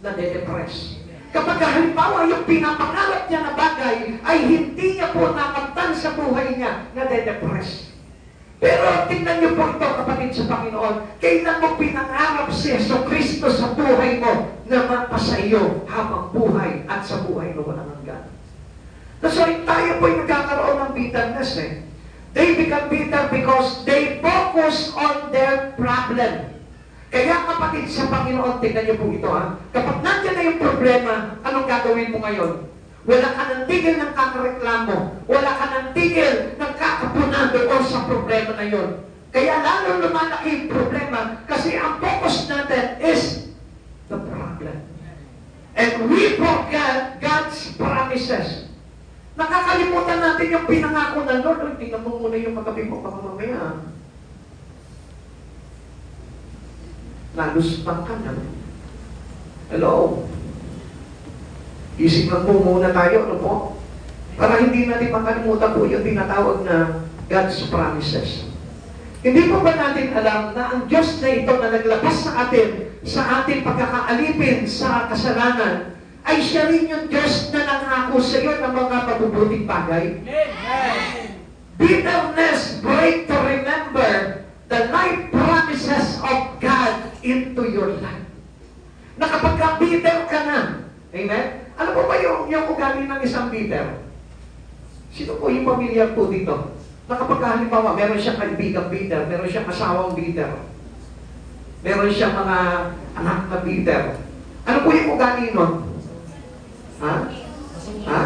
nade-depress. Kapag halimbawa yung pinapangarap niya na bagay ay hindi niya po nakamtan sa buhay niya, nade-depress. Pero tingnan niyo po ito, kapatid sa Panginoon, kailan mo pinangarap si Jesucristo sa buhay mo na mapasa iyo habang buhay at sa buhay na walang hanggan. So, tayo po yung nagkakaroon ng bitterness eh. They become bitter because they focus on their problem. Kaya kapatid sa Panginoon, tingnan niyo po ito ha. Kapag nandiyan na yung problema, anong gagawin mo ngayon? Wala ka ng tigil ng kakareklamo. Wala ka ng tigil ng kakapunan doon sa problema na yon. Kaya lalo lumalaki yung problema kasi ang focus natin is the problem. And we forget God's promises. Nakakalimutan natin yung pinangako ng Lord. Uy, tingnan mo muna yung kagabi mo, baka mamaya. Naluspan ka na. Hello? Isip lang po muna tayo, ano po? Para hindi natin makalimutan po yung tinatawag na God's promises. Hindi po ba natin alam na ang Diyos na ito na naglabas sa ating pagkakaalipin sa kasalanan, ay siya rin yung Diyos na nangako sa iyo ng mga mabubuting bagay? Bitterness, break to remember the life promises of God into your life. Na kapag bitter ka na, amen? Ano po ba yung ugali ng isang bitter? Sino po yung pamilya po dito? Na kapag halimbawa, meron siyang kaibigang bitter, meron siyang asawang bitter, meron siyang mga anak na bitter. Ano po yung ugali nun? Ha? Ha?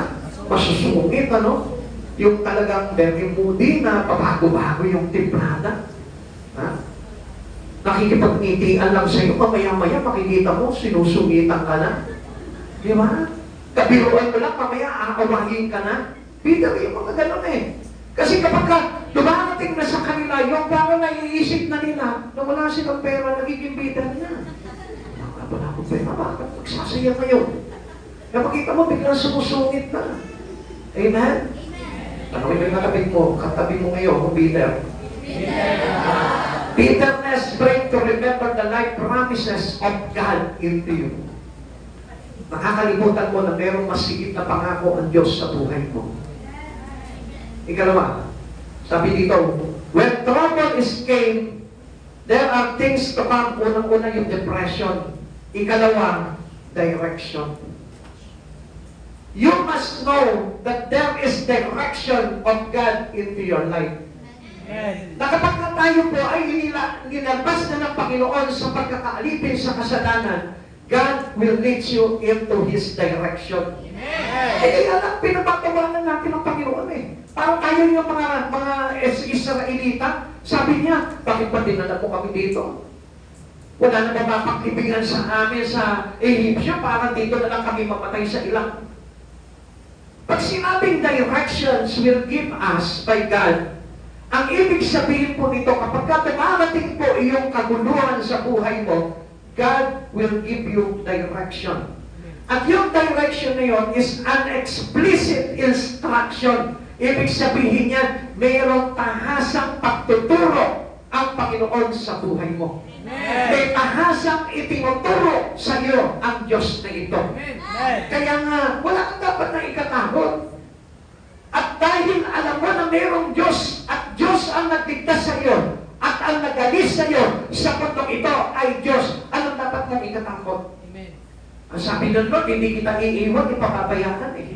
Masusungit, ano? Yung talagang very moody na pabago-bago yung timplada. Ha? Nakikipag-ngitian lang sa'yo, mamaya-maya makikita mo, sinusungitan ka na. Di ba? Kabiruan mo lang, mamaya aawagin ka na. Bitter yung mga ganun eh. Kasi kapag dumarating na sa kanila, yung parang naiisip na nila na wala silang pera, nagiging bitter na. Wala akong pera, bakit magsasaya kayo? Kaya makita mo, biglang sumusungit na. Amen? Ano yung nakabig mo? Katabi mo ngayon kung bitter. Bitterness bring to remember the life promises of God into you. Nakakalimutan mo na mayroong masigit na pangako ang Diyos sa buhay mo. Ikalawa, sabi dito, when trouble is came, there are things to come. Unang-una yung depression. Ikalawa, direction. You must know that there is direction of God into your life. Na kapag tayo po ay nilabas na ng Panginoon sa pagkakaalipin sa kasalanan, God will lead you into His direction. Kaya lang, pinapatawanan natin ang Panginoon eh. Parang tayo yung mga Israelita, sabi niya, bakit ba dinala mo kami dito? Wala na ba mapagkibigan sa amin sa Egyptia, parang dito na lang kami mamatay sa ilang. Pag sinabing directions will give us by God, ang ibig sabihin po nito, kapag dumarating po iyong kaguluhan sa buhay mo, God will give you direction. At yung direction na yun is an explicit instruction. Ibig sabihin niyan, mayroong tahasang pagtuturo ang Panginoon sa buhay mo. May tahasang itinuturo sa iyo ang Diyos na ito. Kaya nga, wala kang dapat na ikatakot. At dahil alam mo na mayroong Diyos at Diyos ang nagligtas sa iyo at ang nagalis sa iyo sa putong ito ay Diyos, anong dapat kang ikatakot? Ang sabi ng Lord, hindi kita iiwan, ipapabayaan eh.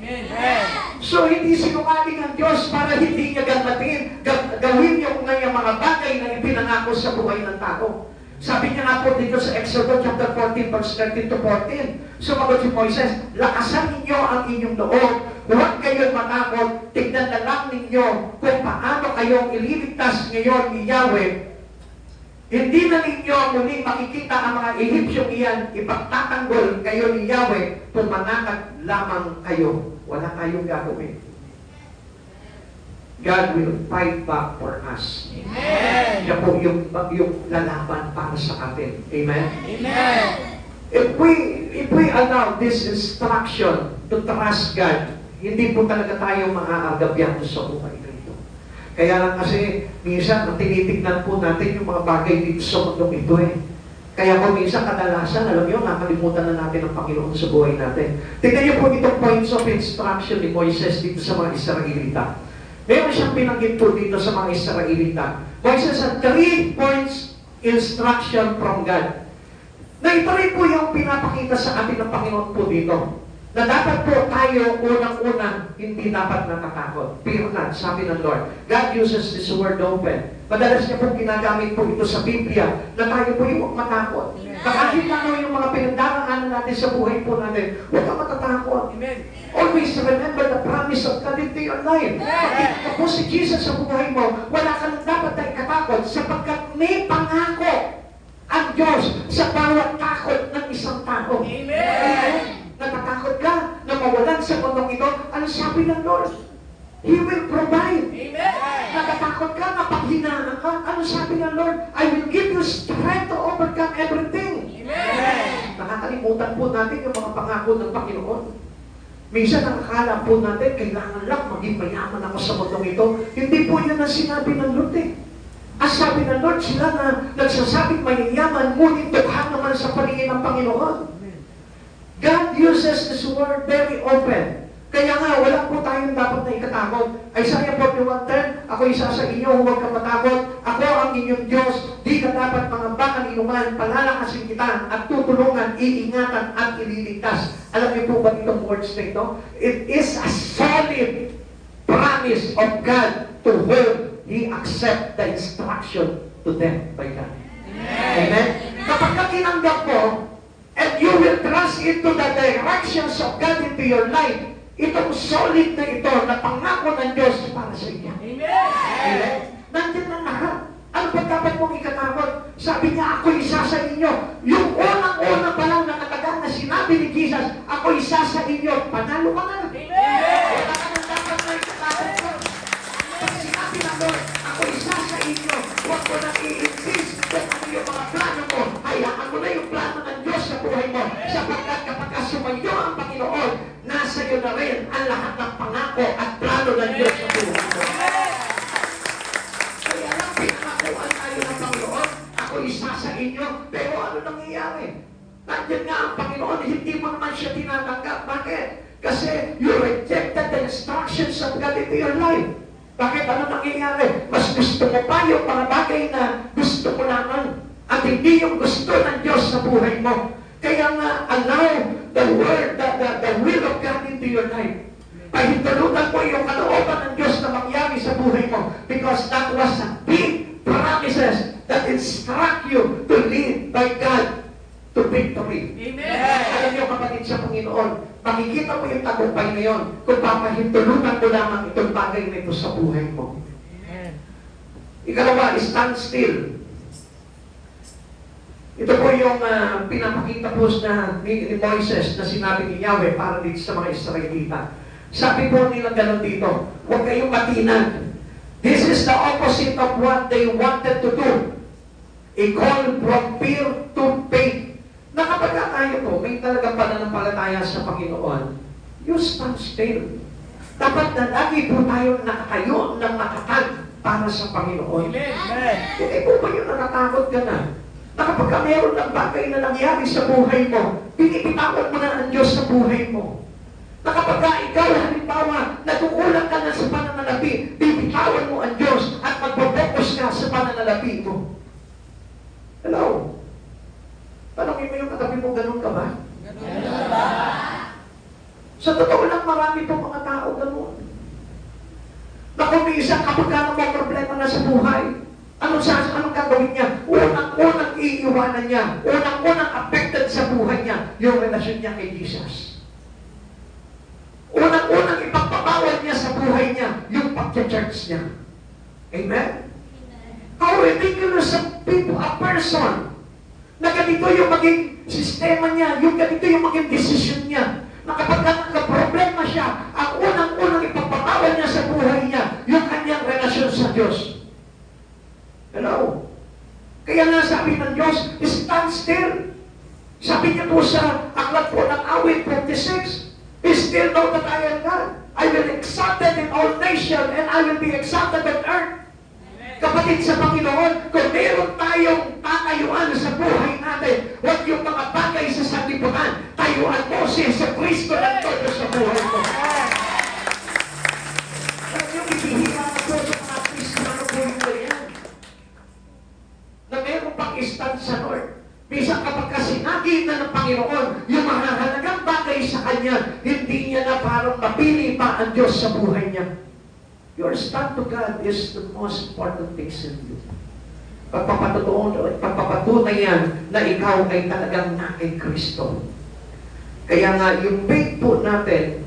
So, hindi sinungaling ang Diyos para hindi niya gawin yung mga bagay na ipinangako sa buhay ng tao. Sabi niya nga po dito sa Exodus chapter 14, verse 13 to 14, sumagot si Moises, lakasan ninyo ang inyong loob, huwag kayong matakot, tignan na lang ninyo kung paano kayong ililigtas ngayon ni Yahweh. Hindi na ninyo muling makikita ang mga Egyptiong iyan, ipagtatanggol kayo ni Yahweh, pumanakad lamang kayo. Wala kayong gagawin. God will fight back for us. Amen. Siya po yung lalaban para sa atin. Amen? Amen. If we allow this instruction to trust God, hindi po talaga tayo maaagabyado sa buhay na ito. Kaya lang kasi, minsan, tinitignan po natin yung mga bagay dito sa mundong ito eh. Kaya kung minsan kadalasan, alam niyo, nakalimutan na natin ang Panginoon sa buhay natin. Tignan niyo po itong points of instruction ni Moises dito sa mga Israelita. Meron siyang binanggit po dito sa mga Israelita. Moises had 3 points instruction from God. Na ito rin po yung pinapakita sa atin ng Panginoon po dito. Na dapat po tayo unang-unang hindi dapat natatakot. Fear not, sabi ng Lord. God uses this word open. Madalas niya po ginagamit po ito sa Biblia na tayo po yung matakot. Kahit ano yung mga pinagdaraanan natin sa buhay po natin, huwag ka matatakot. Amen. Always remember the promise of God into your life. Pag po si Jesus sa buhay mo, wala ka nang dapat na ikatakot sapagkat may pangako ang Diyos sa bawat takot ng isang tao. Amen. Natatakot ka na mawalan sa mundong ito, ano sabi ng Lord? He will provide. Amen. Natatakot ka na pag hinaan ka, ano sabi ng Lord? I will give you strength to overcome everything. Amen. Nakakalimutan po natin yung mga pangako ng Panginoon. Minsan nakakala po natin, kailangan lang maging mayaman ako sa mundong ito. Hindi po yan ang sinabi ng Lord eh. Ang sabi ng Lord, sila na nagsasabing mayayaman, ngunit dukha naman sa paningin ng Panginoon. God uses this word very open. Kaya nga, wala po tayong dapat na ikatakot. Isaiah 41:10, ako isa sa inyo, huwag ka matakot. Ako ang inyong Diyos, di ka dapat mangamba ng inuman, palalakasin kita, at tutulungan, iingatan, at ililigtas. Alam niyo po ba itong words na ito? It is a solid promise of God to whom He accept the instruction to them by God. Amen? Kapag tinanggap mo, and you will trust into the directions of God into your life, itong solid na ito na pangako ng Diyos para sa inyo. Amen? Nandiyan na lahat. Ano ba dapat mong ikatakot? Sabi niya, ako isa sa inyo. Yung unang-una pa lang nakatagal na sinabi ni Jesus, ako isa sa inyo. Panalo ka na. Wala ka nang dapat na ikatakot. Pag sinabi ng Lord, ako isa sa inyo, huwag ko nang i-insist kung ano yung mga plano mo. Hayaan mo na yung plano ng Diyos sa buhay mo. Sapagkat kapag sumayo ang Panginoon, nasa iyo na rin ang lahat ng pangako at plano ng Diyos sa buhay mo. Kaya lang, pinakakuan tayo ng Panginoon, ako isa sa inyo, pero ano nangyayari? Nandiyan nga ang Panginoon, hindi mo naman siya tinatanggap. Bakit? Kasi you rejected the instructions of God into your life. Bakit? Ano nangyayari? Mas gusto mo pa yung mga bagay na gusto mo naman at hindi yung gusto ng Diyos sa buhay mo. Kaya nga, allow the word, the will of God into your life. Pahintulutan mo yung kalooban ng Diyos na mangyari sa buhay mo because that was a big promises that instruct you to live by God to victory. Amen. Alam niyo kapatid sa Panginoon, makikita mo yung tagumpay na yun kung papahintulutan mo lamang itong bagay na ito sa buhay mo. Ikalawa, stand still. Ito po yung pinapakita po na ni Moises na sinabi ni Yahweh para dito sa mga Israelita. Sabi po nila ganun dito, huwag kayong matinag. This is the opposite of what they wanted to do. A call from fear to faith. Na kapag tayo po, may talagang pananampalataya sa Panginoon, you stand still. Dapat na lagi po tayo nakatayo ng matatag para sa Panginoon. Amen. Hindi po ba yung natatakot ka na? Na kapag meron ng bagay na nangyari sa buhay mo, pinipitawan mo na ang Diyos sa buhay mo. Na kapag ikaw, halimbawa, natukulang ka na sa pananalapi, pipitawan mo ang Diyos at magpo-focus ka sa pananalapi mo. Hello? Tanongin mo yung katabi mo, ganun ka ba? Ganun ba? Sa totoo lang, marami po mga tao ganun. Na kung minsan kapag ka may problema na sa buhay, anong gagawin niya? Unang-unang iiwanan niya, unang-unang affected sa buhay niya, yung relasyon niya kay Jesus. Unang-unang ipagpabawal niya sa buhay niya, yung pag-church niya. Amen? How ridiculous a person na ganito yung maging sistema niya, yung ganito yung maging decision niya, na kapag nagka-problema siya, ang unang-unang ipagpapawal niya sa buhay niya, yung kanyang relasyon sa Diyos. Hello? Kaya nga sabi ng Diyos, stand still. Sabi niya po sa aklat po ng awit 26, still know that I am God. I will exalted in all nations and I will be exalted on earth. Kapatid sa Panginoon, kung meron tayong tatayuan sa buhay natin, huwag yung mga bagay sa sanlibutan. Tayuan mo si Jesucristo ng todo sa buhay mo. Alam niyo, ibihira na po sa mga Kristiyano po yung yan. Na meron pang stand sa Lord. Bisa kapag sinabi na ng Panginoon, yung mahahalagang bagay sa Kanya, hindi niya na parang mapili pa ang Diyos sa buhay niya. Your stand to God is the most important thing in you. Pagpapatunay yan na ikaw ay talagang na kay Kristo. Kaya nga, yung faith po natin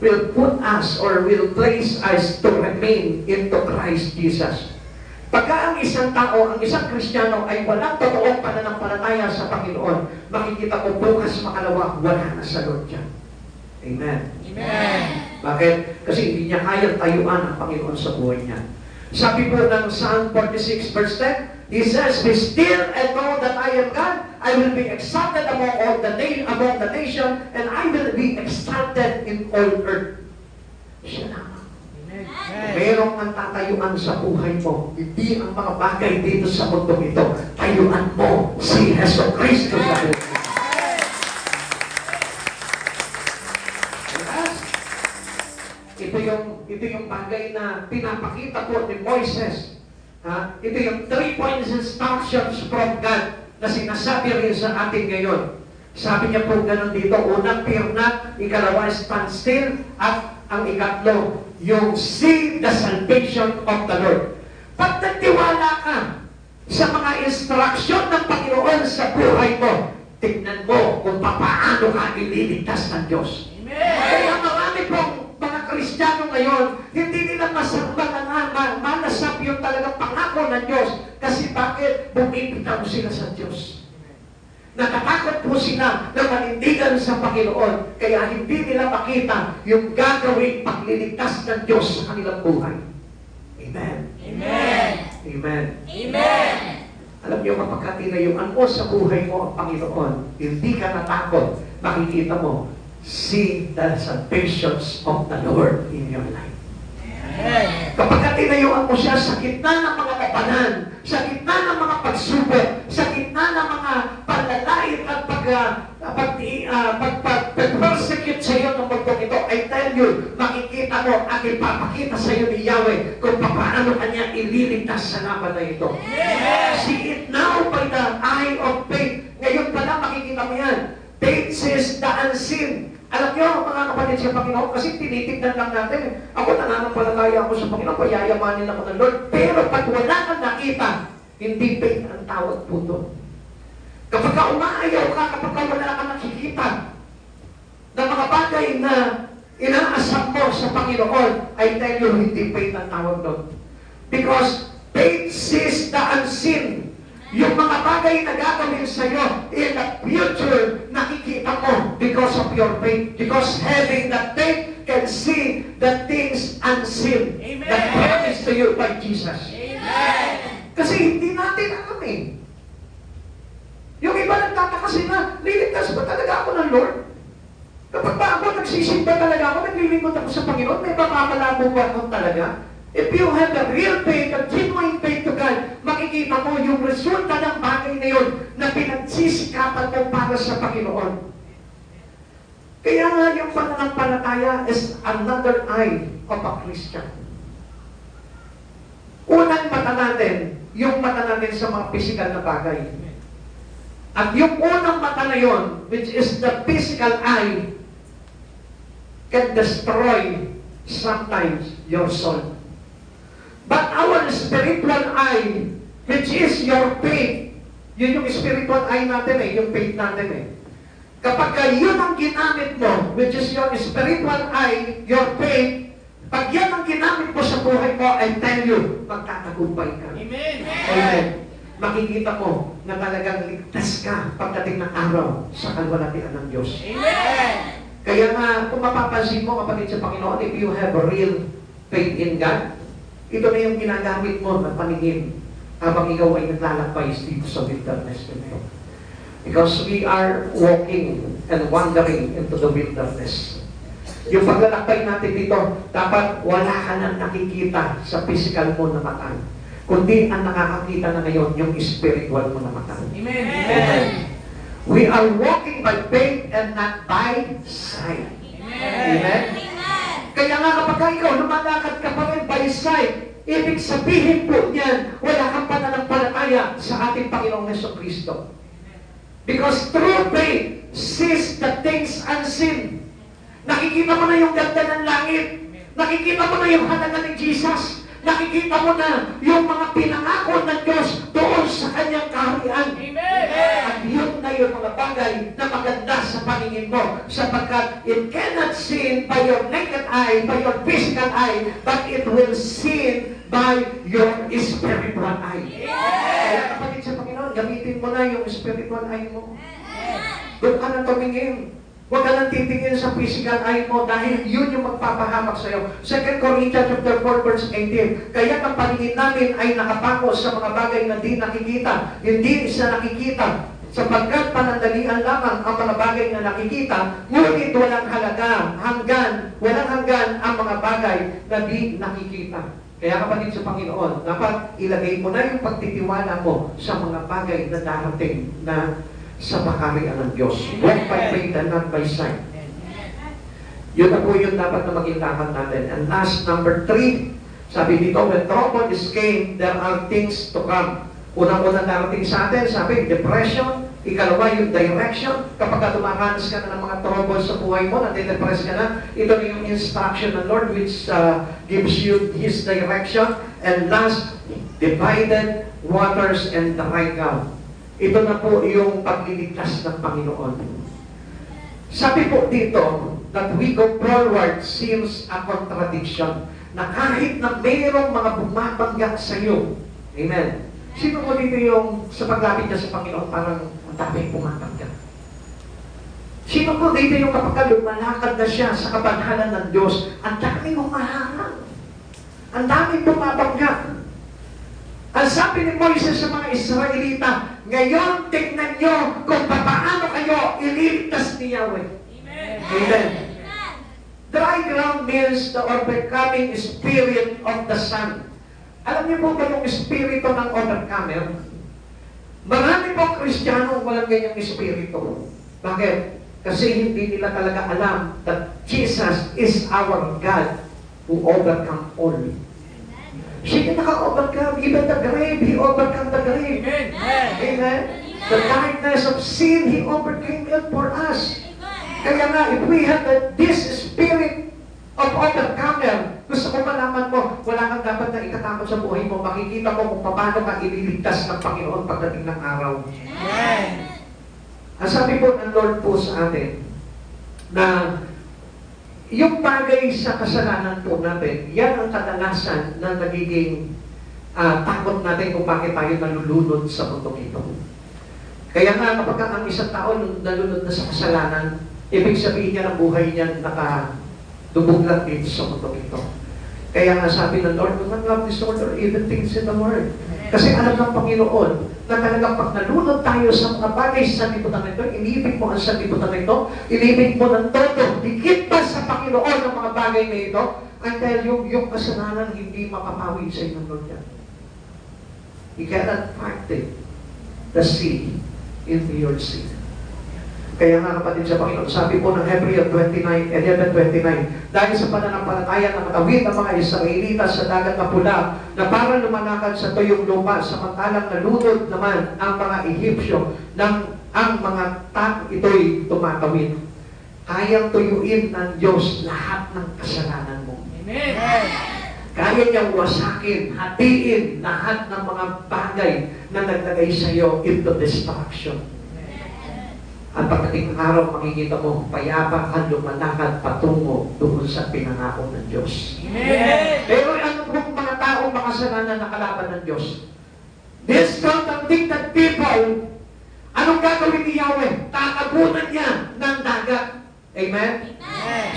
will put us or will place us to remain into Christ Jesus. Pagka ang isang tao, ang isang Kristiyano ay walang totoong pananampalataya sa Panginoon, makikita ko bukas makalawa, wala na sa Lord yan. Amen. Amen. Bakit? Kasi hindi niya kayang tayuan ang Panginoon sa buhay niya. Sabi po ng Psalm 46 verse 10, He says, "Be still and know that I am God. I will be exalted among the nation, and I will be exalted in all earth." Siya lamang. Merong ang tatayuan sa buhay mo. Hindi ang mga bagay dito sa mundong ito. Tayuan mo si Jesucristo sa buhay mo. Ito yung bagay na pinapakita po ni Moises. Ito yung 3 points instructions from God na sinasabi rin sa atin ngayon. Sabi niya po ganun dito, unang fear not, ikalawa stand still, at ang ikatlo, yung see the salvation of the Lord. Pag nagtiwala ka sa mga instruction ng Panginoon sa buhay mo, tignan mo kung paano ka ililigtas ng Diyos. Amen. Kaya marami pong mga Kristiyano ngayon, hindi nila manasap yung talagang pangako ng Diyos. Kasi bakit? Bumibitaw sila sa Diyos. Natatakot po sila na manindigan sa Panginoon, kaya hindi nila makita yung gagawing pagliligtas ng Diyos sa kanilang buhay. Amen. Amen. Amen. Amen. Alam niyo, kapag tinayuan mo sa buhay mo ang Panginoon, hindi ka natakot, makikita mo, see the salvations of the Lord in your life. Amen. Kapag tinayuan mo siya sa gitna ng mga kapanan, sa gitna ng mga pagsubok, sa gitna ng mga panlalait at pag-persecute sa iyo ng mundong ito, I tell you, makikita mo at ipapakita sa iyo ni Yahweh kung paano kanya ililigtas sa laban na ito. See it now by the eye of faith. Ngayon pa lang makikita mo yan. Faith says the unseen. Alam niyo, mga kapatid sa Panginoon, kasi tinitignan lang natin. Ako, nananampalataya ako sa Panginoon, payayamanin ako ng Lord. Pero pag wala kang nakita, hindi faith ang tawag po doon. Kapag ka umaayaw ka, kapag ka wala kang nakikita na mga bagay na inaasam mo sa Panginoon, I tell you, hindi faith ang tawag doon. Because faith sees the unseen. Yung mga bagay na gagawin sa iyo in the future, nakikita mo because of your faith. Because having that faith can see the things unseen. Amen. That promised to you by Jesus. Amen. Kasi hindi natin alam eh. Yung iba nagtataka sila, liligtas ba talaga ako ng Lord? Kapag ba ako nagsisimba talaga ako, naglilingkod ako sa Panginoon, may pamamalabo ba ako talaga? If you have a real faith, a genuine faith to God, makikita mo yung resulta ng bagay na yun na pinagsisikapan mo para sa Panginoon. Kaya nga yung pananampalataya is another eye of a Christian. Unang mata natin, yung mata natin sa mga physical na bagay. At yung unang mata na yun, which is the physical eye, can destroy sometimes your soul. But our spiritual eye, which is your faith, yun yung spiritual eye natin eh, yung faith natin eh. Kapag yun ang ginamit mo, which is your spiritual eye, your faith, pag yan ang ginamit mo sa buhay mo, I tell you, magtatagumpay ka. Amen. Amen. Makikita mo na talagang ligtas ka pagdating ng araw sa kalwalatian ng Diyos. Amen. Kaya nga, kung mapapansin mo, kapatid sa Panginoon, if you have a real faith in God, ito na yung ginagamit mo na paningin habang ikaw ay naglalakbay dito sa wilderness nito. Because we are walking and wandering into the wilderness. Yung paglalakbay natin dito, dapat wala ka nang nakikita sa physical mo na mata. kundi ang nakakakita na ngayon yung spiritual mo na mata. Amen. Amen. We are walking by faith and not by sight. Amen? Kaya nga kapag ikaw lumalakad ka pa rin by sight, ibig sabihin po niyan, wala kang pananampalataya sa ating Panginoong Jesucristo. Because true faith sees the things unseen. Nakikita mo na yung ganda ng langit. Nakikita mo na yung halaga ng Jesus. Nakikita mo na yung mga pinangako ng Diyos doon sa kanyang kaharian. At yun na yung mga bagay na maganda sa paningin mo. Sapagkat it cannot seen by your naked eye, by your physical eye, but it will seen by your spiritual eye. Kaya kapatid sa Panginoon, gamitin mo na yung spiritual eye mo. Doon ka na tumingin. Huwag ka nang titingin sa physical eye mo dahil yun yung magpapahamak sa iyo. 2 Corinthians chapter 4 verse 18. Kaya ang paningin namin ay nakapako sa mga bagay na di nakikita. Hindi sa nakikita. Sapagkat panandalian lamang ang mga bagay na nakikita, ngunit walang hanggan ang mga bagay na di nakikita. Kaya kapatid sa Panginoon, dapat ilagay mo na yung pagtitiwala mo sa mga bagay na darating na sa pakarian ng Diyos. Walk by faith and not by sight. Yun na po yun dapat na maging lakad natin. And last, number 3, sabi dito, when trouble is came, there are things to come. Unang-unang darating sa atin, sabi, depression. Ikalawa, yung direction. Kapag dumaranas ka na ng mga trouble sa buhay mo, nade-depress ka na, ito na yung instruction ng Lord which gives you His direction. And last, divided waters and dry ground. Ito na po yung pagliligtas ng Panginoon. Sabi po dito, that we go forward seems a contradiction. Na kahit na mayroong mga bumabangga sa iyo. Amen. Sino po dito yung sa paglapit niya sa Panginoon parang ang daming bumabangga? Sino po dito yung kapag lumalakad na siya sa kabadhanan ng Diyos, ang daming humaharang. Ang daming bumabangga. Ang sabi ni Moises sa mga Israelita, ngayon tingnan nyo kung paano kayo ililigtas ni Yahweh. Amen. Dry ground means the overcoming spirit of the sun. Alam niyo po ba yung espiritu ng overcomer? Marami pong Kristiyano walang ganyang espiritu. Bakit? Kasi hindi nila talaga alam that Jesus is our God who overcome all. Siya yung naka-overcome. Even the grave, He overcome the grave. Amen. Amen. The darkness of sin, He overcame it for us. Kaya nga, if we have this spirit of overcomer, gusto ko malaman mo, wala kang dapat na ikatakot sa buhay mo. Makikita mo kung paano ka ililigtas ng Panginoon pagdating ng araw. Amen. Ang sabi po ng Lord po sa atin, na yung bagay sa kasalanan po natin, yan ang kadalasan na nagiging takot natin kung bakit tayo nalulunod sa mundong ito. Kaya nga kapag ang isang tao nalunod na sa kasalanan, ibig sabihin niya ng buhay niya nakadubog lang dito sa mundong ito. Kaya nga sabi ng Lord, do not love this world or even things in the world. Kasi alam ng Panginoon na talagang pag nalunod tayo sa mga bagay sa sanlibutan nito, inibig mo ang sanlibutan nito, inibig mo ng todo, higit pa sa Panginoon ng mga bagay na ito, until yung kasalanan hindi mapapawi sa inyong Lord yan. You cannot partake the sea into your sea. Kaya nga kapatid sa Panginoon, sabi po ng Hebrew 11:29, dahil sa pananampalataya na matawid ang mga Israelita sa dagat na pula, na parang lumanakad sa tuyong lupa, samantalang nalunod naman ang mga Ehipsyo, nang ang mga ito'y tumatawid. Kayang tuyuin ng Diyos lahat ng kasalanan mo. Amen. Kaya niyang wasakin, hatiin lahat ng mga bagay na naglagay sa iyo into destruction. At pagdating ng araw, makikita mo, payapa kang lumalakad patungo doon sa pinangako ng Diyos. Amen. Pero ano pong mga taong makasalanan na kalaban ng Diyos? These contradicted people, anong gagawin ni Yahweh? Tatabunan niya ng dagat. Amen?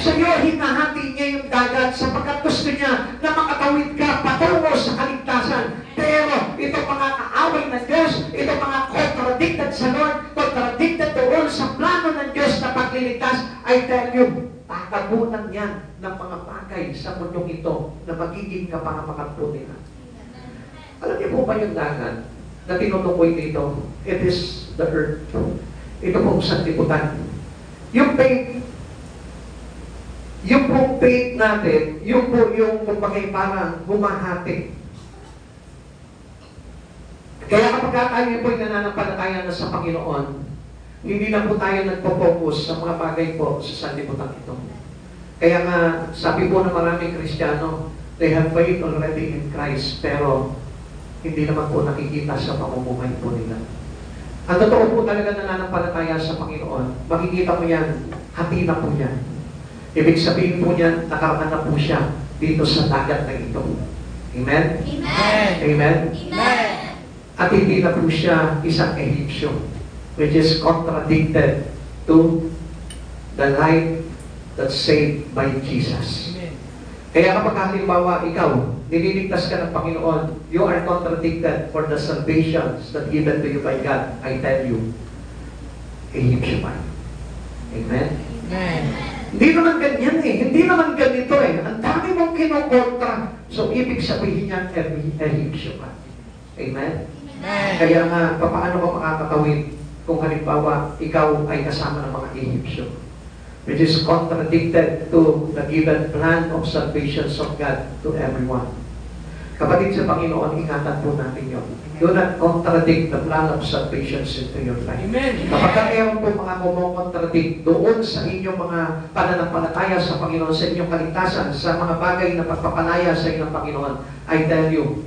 Sa iyo, hinahati niya yung dagat sapagkat gusto niya na makatawid ka patungo sa kaligtasan. Pero itong mga kaaway ng Diyos, itong mga contradicted sa Lord, contradicted doon sa plano ng Diyos na pagliligtas, I tell you, tatabunan yan ng mga bagay sa mundong ito na magiging kapahamakan po nila. Alam niyo po ba yung dagat na tinutukoy dito? It is the earth. Ito pong sanlibutan. Yung faith, yung pong faith natin, yung po yung kumbaga parang humahati. Kaya kapag tayo po yung nananampalataya na sa Panginoon, hindi na po tayo nagpo-focus sa mga bagay po sa sanlibutan ito. Kaya nga, sabi po ng maraming Kristiyano, they have faith already in Christ, pero hindi naman po nakikita sa pamumuhay po nila. Ang totoo po talaga nananampalataya sa Panginoon, makikita mo yan, hati na po yan. Ibig sabihin po niyan, nakaraan na po siya dito sa dagat na ito. Amen? Amen. Amen? Amen. At hindi na po siya isang Egyptian, which is contradicted to the life that's saved by Jesus. Amen. Kaya kapag halimbawa ikaw, nililigtas ka ng Panginoon, you are contradicted for the salvations that given to you by God. I tell you, Egyptian man. Amen? Amen. Hindi naman ganyan eh. Hindi naman ganito eh. Ang dami mong kinokontra. So, ibig sabihin niyan, Egyptian man. Amen? Amen. Kaya nga, paano ka makakatawid kung halimbawa ikaw ay kasama ng mga Egyptian, which is contradicted to the given plan of salvation of God to everyone. Kapatid sa Panginoon, ingatan po natin yun. Do not contradict the plan of salvation into your life. Amen. Kapag mayroon po mga kumokontradict doon sa inyong mga pananampalataya sa Panginoon, sa inyong kaligtasan, sa mga bagay na pagpapalaya sa inyong Panginoon, I tell you,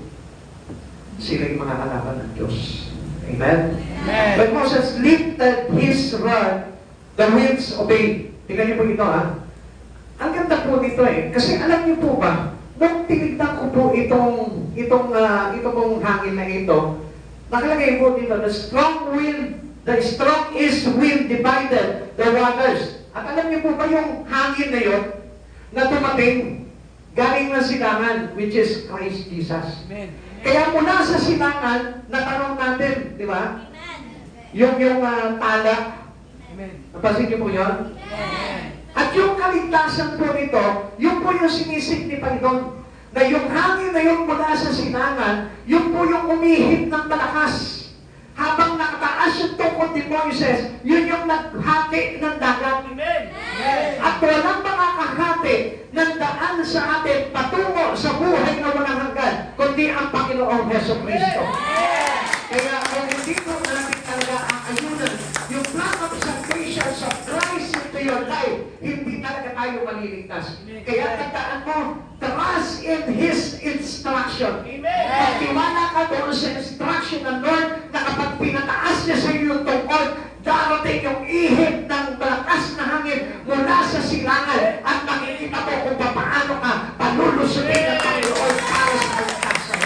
sila yung mga kalaban ng Diyos. Amen? Amen. But Moses lifted his rod, the winds obeyed. Tingnan niyo po ito, ha? Ang ganda po dito eh. Kasi alam niyo po ba, nung tinignan ko po itong pong hangin na ito, nakalagay po dito, the strong east wind divided the waters. At alam niyo po ba yung hangin na yun, na tumating, galing ng silangan, which is Christ Jesus. Amen. Kaya mula sa silangan, natanong natin, di ba? Yung tala, Amen. napansin niyo po yun? Amen. At yung kaligtasan po nito, yun po yung sinisignify doon. Na yung hangin na yun mula sa sinangan, yun po yung umihip ng malakas. Habang nakataas yung tukod ni Moises, yun yung naghati ng dagat. Amen. At walang makakahati ng daan sa atin patungo sa buhay na walang hanggan, kundi ang Panginoong Heso Kristo. Kaya kung hindi po natin talaga aayunan yung plan of salvation sa Christ into your life, hindi talaga tayo maliligtas. Kaya tandaan mo, trust in His instruction. Amen. Pagtiwala ka doon sa instruction ng Lord na kapag pinataas niya sa iyo yung tungkol, darating yung ihip ng malakas na hangin mula sa silangan at makikita mo kung paano ka palulusutin ng Panginoon para sa kaligtasan.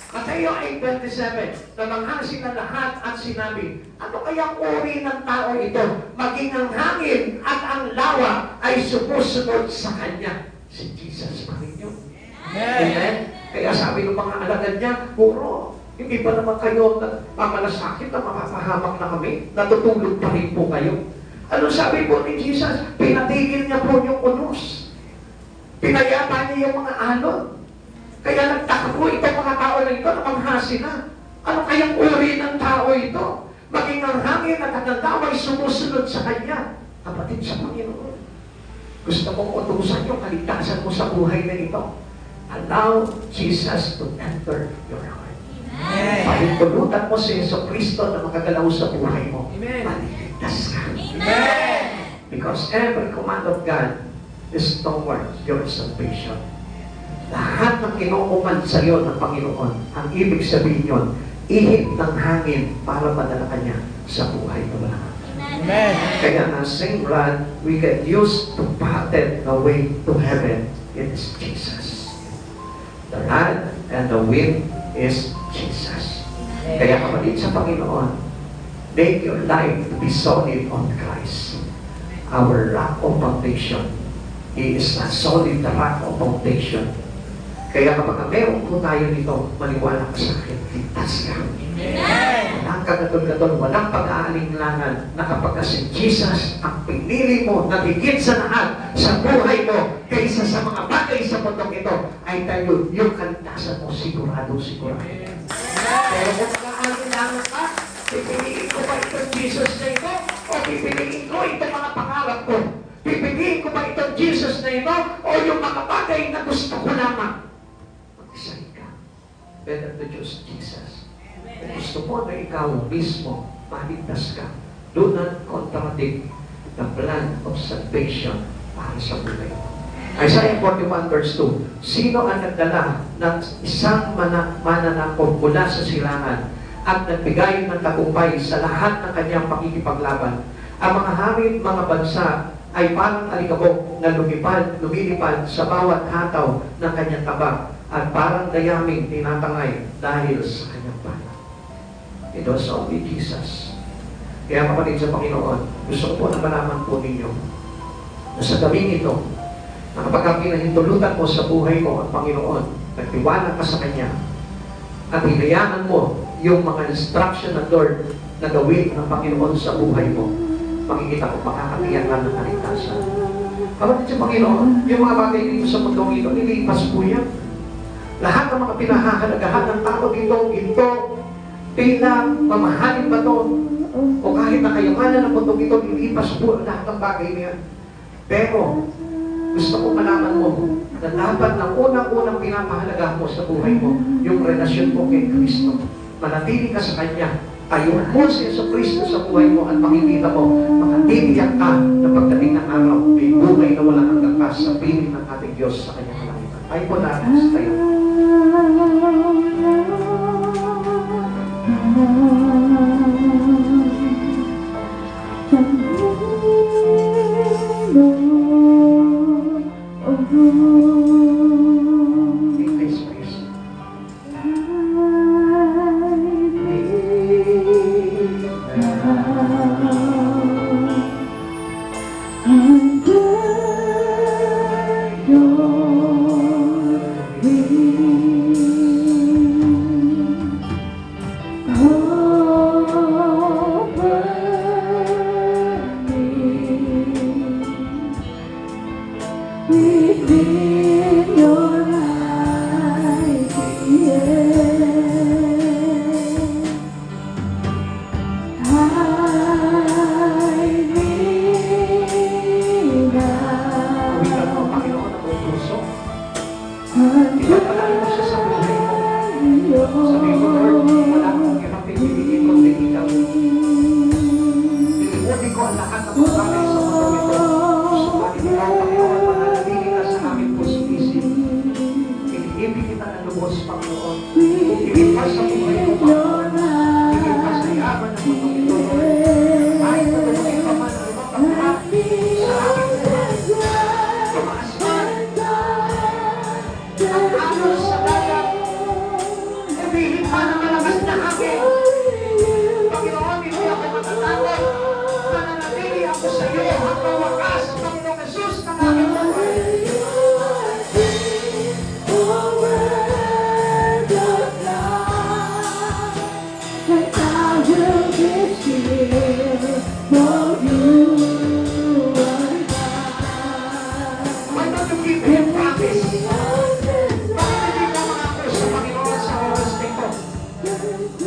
Mateo 8:27, namangha sila lahat at sinabi, ano kayang uri ng tao ito? Maging ang hangin at ang lawa ay sumusunod sa kanya. Si Jesus pa rin yun. Amen? Kaya sabi ng mga alagad niya, Guro, hindi ba naman kayo mamalasakit na makapahamak na kami? Natutulog pa rin po kayo. Ano sabi po ni Jesus? Pinatigil niya po yung unos. Pinayapa niya yung mga alon. Kaya nagtaka po itong mga tao na ito, namanghasi na. Ano kayang uri ng tao ito? Maging ang hangin at ang lawa ay sumusunod sa kanya. Kapatid sa Panginoon. Gusto mong utusan yung kaligtasan mo sa buhay na ito. Allow Jesus to enter your heart. Amen. Pahintulutan mo si Yeso Kristo na makagalaw sa buhay mo. Amen. Maliligtas ka. Amen. Because every command of God is towards your salvation. Lahat ng kinukuman sa iyo ng Panginoon, ang ibig sabihin yun, ihip ng hangin para madala ka niya sa buhay na wala. Amen. Kaya ang same rod we can use to pattern the way to heaven. It is Jesus. The rod and the wind is Jesus. Kaya kapatid sa Panginoon, make your life to be solid on Christ. Our rock of foundation. He is not solid, the rock of foundation. Kaya kapag meron po tayo nito, maniwala ka sa akin, ligtas ka. Walang kagatol-gatol, walang pag-aalinlangan na kapag si Jesus ang pinili mo na higit sa lahat sa buhay mo kaysa sa mga bagay sa mundong ito, ay tayo yung kaligtasan mo sigurado. Pero kung pag-aalinlangan ka, pipiliin ko ba itong Jesus na ito o pipiliin ko itong mga pangarap ko? Pipiliin ko ba itong Jesus na ito o yung mga bagay na gusto ko lamang? Mag-decide ka. Better to choose Jesus. Kung gusto mo na ikaw mismo maligtas ka, do not contradict the plan of salvation para sa buhay mo. Isaiah 41 verse 2, sino ang nagdala ng isang mananakop mula sa silangan at nagbigay ng tagumpay sa lahat ng kanyang pakikipaglaban? Ang mga hamid, mga bansa ay parang alikabok na lumilipad sa bawat hataw ng kanyang tabak at parang dayaming tinatangay dahil sa kanyang banal. It was only Jesus. Kaya kapatid sa Panginoon, gusto ko po na malaman po ninyo na sa gabing ito, na kapag ang pinahintulutan mo sa buhay mo ang Panginoon, nagtiwala ka sa Kanya, at hinayaan mo yung mga instruction ng Lord na gawin ng Panginoon sa buhay mo, makikita ko makakatiyan ka ng kaligtasan. Kapatid sa Panginoon, yung mga bagay dito sa mundong ito, nilipas po yan. Lahat ng mga pinahahalagahan ng tao dito, ginto, pila, mamahalin ba ito? O kahit na kayamanan ng mundong ito, nilipas po lahat ng bagay niya. Pero, gusto ko malaman mo na dapat ng unang-unang pinapahalagahan mo sa buhay mo, yung relasyon mo kay Kristo. Manatili ka sa Kanya. Ayun mo si Yesu Kristo sa buhay mo at makikita mo, makatitiyak ka na pagdating ng araw, may buhay na walang hanggang ka sa piling ng ating Diyos sa Kanyang kalangitan. Ay po natin sa tayo. Please, please. Within your eyes, hide me Kawitan mo, now Panginoon, ang iyong puso. until Ipagpalain mo siya sa buhay mo. Sabi ko, Lord, wala akong ibang pipiliin kundi ikaw. Pilimutin ko ang lahat ng mga bagay sa mundo ito. Subalit ikaw, Panginoon, mananatili ka sa aming puso-isip. Iniibig kita ng lubos, Panginoon. Tingin ka sa buhay mo, Panginoon. Tingin ka sa yaman ng mundo ito, Lord. Kahit na dumating pa man ang ibang pagkakas sa aming buhay. Tumaas man ang anos sa dagat. Umihit man ang malakas na hangin. Panginoon, hindi ako matatakot. Mananatili ako sa iyo hanggang wakas, Panginoong Jesus, ng aking buhay. Why don't you give him promise? Bakit hindi ka mangako sa Panginoon sa oras na ito?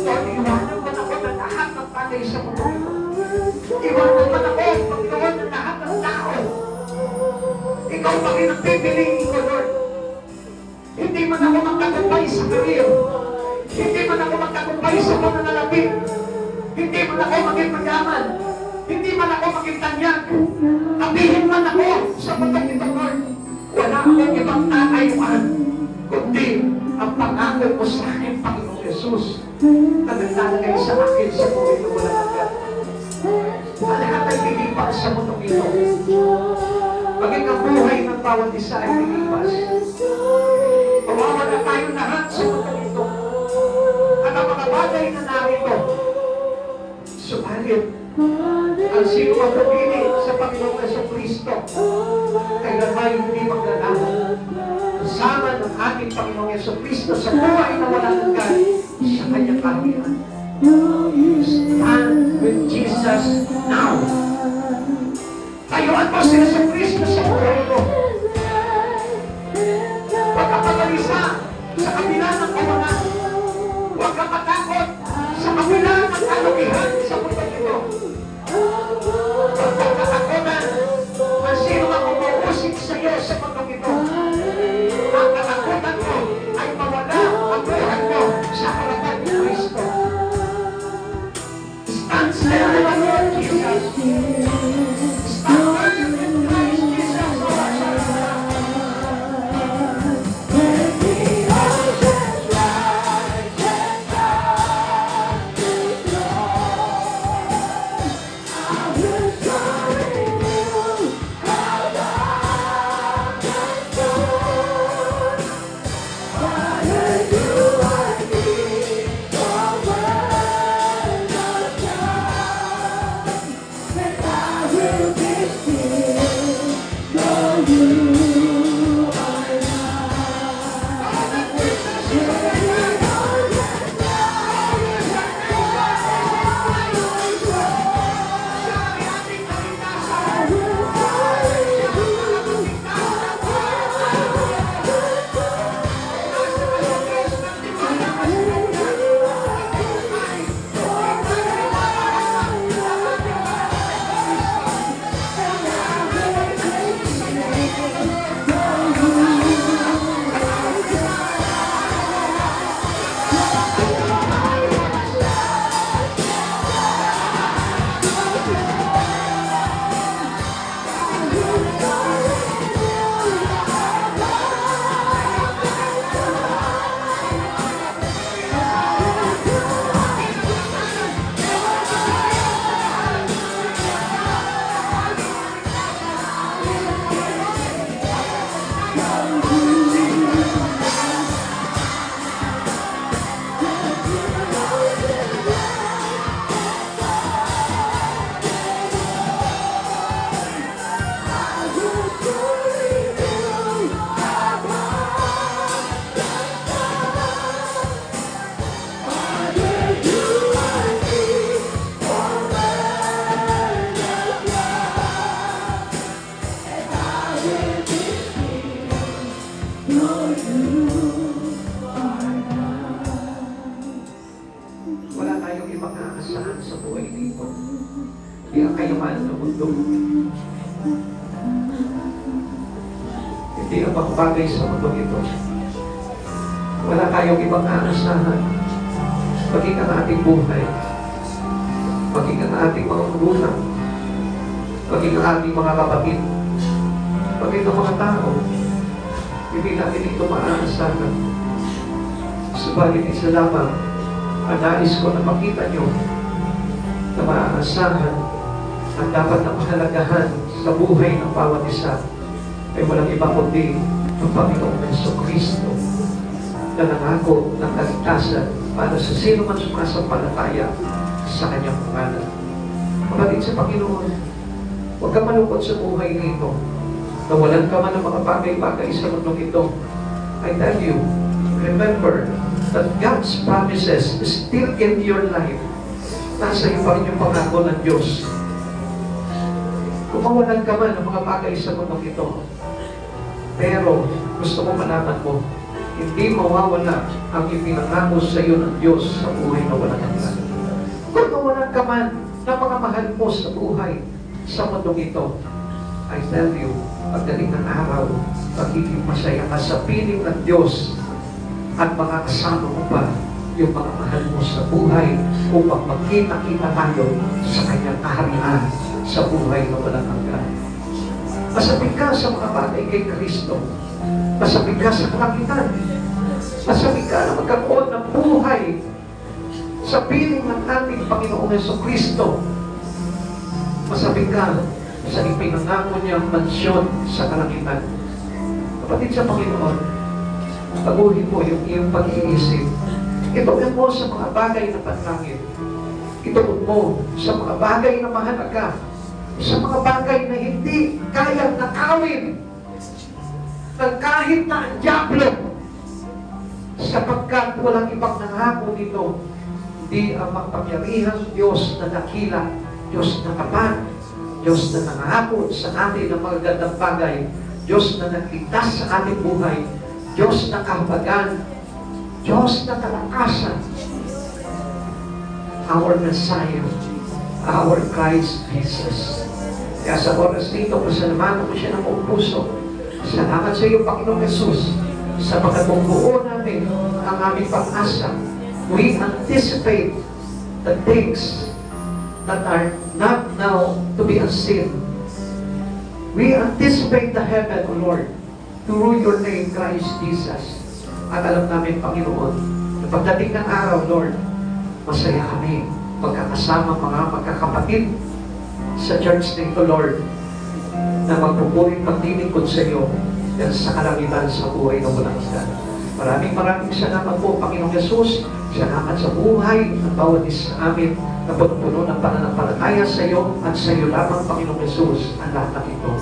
Lord, iwanan mo na ako ng lahat ng bagay sa mundo ito. Iwanan mo na ako, Panginoon, ng lahat ng tao. Ikaw pa rin ang pipiliin ko, Lord. Hindi man ako magtagumpay sa career. Hindi man ako magtagumpay sa pananalapi. Hindi man ako maging mayaman. Hindi man ako maging tanyag. Abihin man ako sa mundong ito, Lord. Wala akong ibang tatayuan, kundi ang pangako mo sa akin, Panginoong Jesus, na naglalagay sa akin sa buhay na walang hanggan. Ang lahat ay lilipas sa mundong ito. Maging ang buhay ng bawat isa ay lilipas. Mawawala tayo lahat sa mundong ito. At ang mga bagay na narito, subalit, ang sino ang pumili sa Panginoong Jesucristo ay lamay hindi maglalaho. kapansanan ng ating Panginoong Yesukristo sa buhay na walang hanggan sa kanyang kaharian. Stand with Jesus now. Tayuan mo si Yesukristo sa buhay mo. Huwag ka magalisa sa kabila ng kawalan. Huwag ka matakot sa kabila ng kalugihan sa mundo ito. Huwag ka katakutan kung sino ang umuusik sa iyo sa mundo ito. Ang katakutan mo ay mawala ang buhay mo sa harapan ni Kristo. Stand still in the Lord Jesus. Stand firm in Christ Jesus. Wala tayong ibang aasahan sa buhay dito. Hindi ang kayamanan ng mundo. Hindi ang mga bagay sa mundo ito. Wala tayong ibang aasahan. Maging ang ating buhay. Maging ang ating mga magulang. Maging ang ating mga kapatid. Maging ang mga tao. Hindi natin ito maaasahan. Subalit isa lamang ang nais ko na makita nyo na maaasahan ang dapat na mahalagahan sa buhay ng bawat isa ay walang iba kundi ang Panginoong Jesucristo na nangako ng kaligtasan para sa sino man sumasampalataya sa kanyang pangalan. Kapatid sa Panginoon, huwag ka malungkot sa buhay nito. Nawalan ka man ng mga bagay-bagay sa mundong ito. I tell you, remember that God's promises is still in your life. Nasa iyo pa rin yung pangako ng Diyos. Kung mawalan ka man ng mga bagay sa mundong ito, pero gusto ko malaman mo, hindi mawawala ang ipinangako sa iyo ng Diyos sa buhay na walang hanggan. Kung mawalan ka man ng mga mahal mo sa buhay sa mundong ito, I tell you, pagdating ng araw, magiging masaya ka sa piling ng Diyos at mga kasama mo pa yung mga mahal mo sa buhay upang magkita-kita tayo sa kanyang kaharian sa buhay na walang hanggan. Masapit ka sa mga bagay kay Kristo. Masapit ka sa kalangitan. Masapit ka na magkaroon ng buhay sa piling ng ating Panginoong Jesucristo. Masapit ka sa ipinangako niyang mansyon sa kalangitan. Kapatid sa Panginoon, baguhin mo yung iyong pag-iisip. Ituon mo sa mga bagay na panlangit. Ituon mo sa mga bagay na mahalaga. Sa mga bagay na hindi kayang nakawin ng kahit na ang diablo, sapagkat walang ibang nangako dito, hindi ang makapangyarihang Diyos na dakila, Diyos na kapal, Diyos na nangako sa atin ng mga gandang bagay, Diyos na nagligtas sa ating buhay, Diyos na kahabagan, Diyos na kalakasan, our Messiah, our Christ Jesus. Kaya sa oras nito, pasalamatan ko siya ng buong puso. Salamat sa iyo, Panginoong Jesus, sa pagkatungbuo namin ang aming pag-asa. We anticipate the things that are not now to be unseen. We anticipate the heaven, O Lord, through your name, Christ Jesus. At alam namin, Panginoon, na pagdating ng araw, Lord, masaya kami magkakasama mga magkakapatid sa church nito, Lord, na magpupuring paglilingkod sa iyo dahil sa kalangitan sa buhay ng walang hanggan. Maraming salamat po, Panginoong Jesus. Salamat sa buhay ng bawat isa sa amin na puno ng pananampalataya sa iyo at sa iyo lamang, Panginoong Jesus, ang lahat ng ito.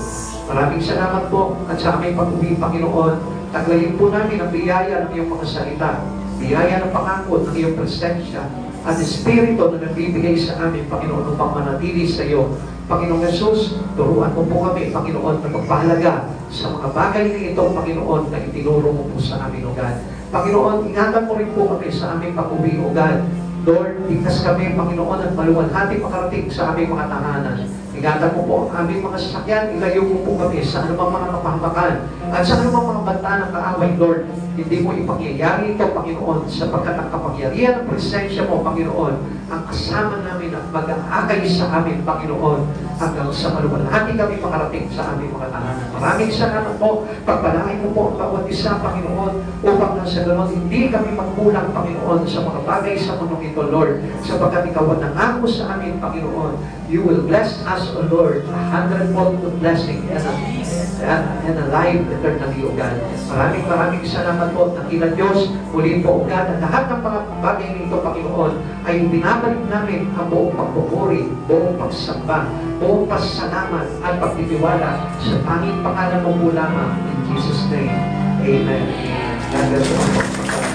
Maraming salamat po at sa aming pag-uwi, Panginoon. Taglayin po namin ang biyaya ng iyong mga salita, biyaya ng pangako ng iyong presensya, at Espiritu na nagbibigay sa amin, Panginoon, upang manatili sa iyo. Panginoong Jesus, turuan mo po kami, Panginoon, na magpahalaga sa mga bagay na ito, Panginoon, na itinuro mo po sa amin, O God. Panginoon, ingatan mo rin po kami sa aming pag-uwi, O God. Lord, ligtas kami, Panginoon, at maluwalhati makarating sa aming mga tahanan. Ingatan mo po ang aming mga sasakyan, ilayo mo po kami sa anumang mga kapahamakan at sa anumang mga banta ng kaaway, Lord. Hindi mo ipangyayari ito, Panginoon, sapagkat ang kapangyarihan ng presensya mo, Panginoon, ang kasama namin at mag-aakay sa amin, Panginoon, hanggang sa maluwalhati kami makarating sa aming mga tahanan. Maraming salamat po, pagpalain mo po ang bawat isa, Panginoon, upang nang sa ganon, hindi kami magkulang, Panginoon, sa mga bagay sa mundong ito, Lord, sapagkat ikaw ang nangako sa amin, Panginoon. You will bless us, O Lord, 100-fold of blessing and a life eternally, O God. Maraming salamat po, Dakila Diyos. Muli po, O God, at lahat ng mga bagay nito, Panginoon, ay binabalik namin ang buong pagpupuri, buong pagsamba, buong pasalamat at pagtitiwala sa tanging pangalan mo po lamang. In Jesus' name, Amen. God bless you.